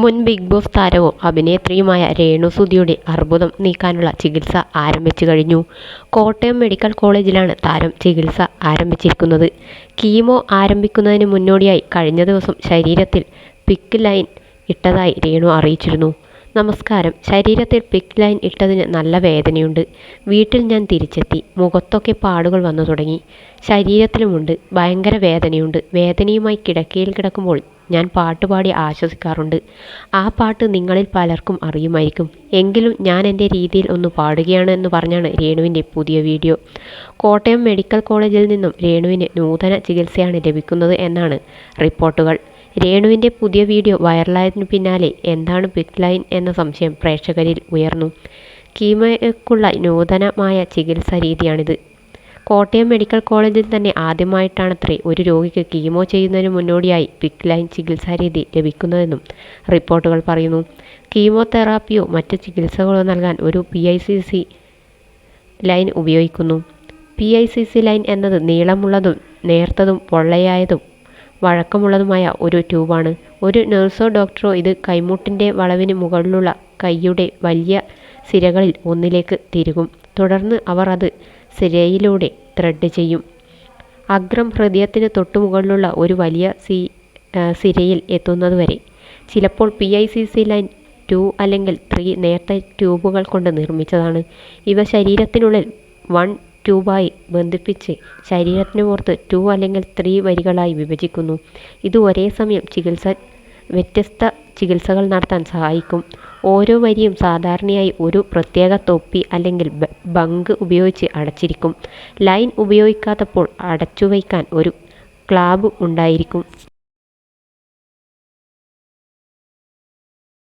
മുൻ big boss താരവും അഭിനേത്രിയുമായ രേണു സുധിയുടെ അർബുദം നീക്കാനുള്ള ചികിത്സ ആരംഭിച്ചു കഴിഞ്ഞു. കോട്ടയം മെഡിക്കൽ കോളേജിലാണ് താരം ചികിത്സ ആരംഭിച്ചിരിക്കുന്നത്. കീമോ ആരംഭിക്കുന്നതിന് മുന്നോടിയായി കഴിഞ്ഞ ദിവസം ശരീരത്തിൽ പിക്ക് ലൈൻ ഇട്ടതായി രേണു അറിയിച്ചിരുന്നു. നമസ്കാരം, ശരീരത്തിൽ പിക്ക് ലൈൻ ഇട്ടതിന് നല്ല വേദനയുണ്ട്. വീട്ടിൽ ഞാൻ തിരിച്ചെത്തി. മുഖത്തൊക്കെ പാടുകൾ വന്നു തുടങ്ങി. ശരീരത്തിലുമുണ്ട്. ഭയങ്കര വേദനയുണ്ട്. വേദനയുമായി കിടക്കയിൽ കിടക്കുമ്പോൾ ഞാൻ പാട്ടുപാടി ആശ്വസിക്കാറുണ്ട്. ആ പാട്ട് നിങ്ങളിൽ പലർക്കും അറിയുമായിരിക്കും. എങ്കിലും ഞാൻ എൻ്റെ രീതിയിൽ ഒന്ന് പാടുകയാണ് എന്ന് പറഞ്ഞാണ് രേണുവിൻ്റെ പുതിയ വീഡിയോ. കോട്ടയം മെഡിക്കൽ കോളേജിൽ നിന്നും രേണുവിന് നൂതന ചികിത്സയാണ് ലഭിക്കുന്നത് എന്നാണ് റിപ്പോർട്ടുകൾ. രേണുവിൻ്റെ പുതിയ വീഡിയോ വൈറലായതിനു പിന്നാലെ എന്താണ് പിക്ക് ലൈൻ എന്ന സംശയം പ്രേക്ഷകരിൽ ഉയർന്നു. കീമോയ്ക്കുള്ള നൂതനമായ ചികിത്സാ രീതിയാണിത്. കോട്ടയം മെഡിക്കൽ കോളേജിൽ തന്നെ ആദ്യമായിട്ടാണത്രേ ഒരു രോഗിക്ക് കീമോ ചെയ്യുന്നതിന് മുന്നോടിയായി പിക്ക് ലൈൻ ചികിത്സാരീതി ലഭിക്കുന്നതെന്നും റിപ്പോർട്ടുകൾ പറയുന്നു. കീമോതെറാപ്പിയോ മറ്റ് ചികിത്സകളോ നൽകാൻ ഒരു PICC ലൈൻ ഉപയോഗിക്കുന്നു. PICC ലൈൻ എന്നത് നീളമുള്ളതും നേർത്തതും പൊള്ളയായതും വഴക്കമുള്ളതുമായ ഒരു ട്യൂബാണ്. ഒരു നഴ്സോ ഡോക്ടറോ ഇത് കൈമുട്ടിൻ്റെ വളവിന് മുകളിലുള്ള കൈയുടെ വലിയ സിരകളിൽ ഒന്നിലേക്ക് തിരുകും. തുടർന്ന് അവർ അത് സിരയിലൂടെ ത്രെഡ് ചെയ്യും. അഗ്രം ഹൃദയത്തിന് തൊട്ടുമുകളിലുള്ള ഒരു വലിയ സിരയിൽ എത്തുന്നതുവരെ. ചിലപ്പോൾ PICC ലൈൻ 2 അല്ലെങ്കിൽ 3 നേർത്ത ട്യൂബുകൾ കൊണ്ട് നിർമ്മിച്ചതാണ്. ഇവ ശരീരത്തിനുള്ളിൽ 1 ട്യൂബായി ബന്ധിപ്പിച്ച് ശരീരത്തിന് പുറത്ത് 2 അല്ലെങ്കിൽ 3 വരികളായി വിഭജിക്കുന്നു. ഇത് ഒരേ സമയം വ്യത്യസ്ത ചികിത്സകൾ നടത്താൻ സഹായിക്കും. ഓരോ വരിയും സാധാരണയായി ഒരു പ്രത്യേക തൊപ്പി അല്ലെങ്കിൽ ബങ്ക് ഉപയോഗിച്ച് അടച്ചിരിക്കും. ലൈൻ ഉപയോഗിക്കാത്തപ്പോൾ അടച്ചുവയ്ക്കാൻ ഒരു ക്ലാമ്പ് ഉണ്ടായിരിക്കും.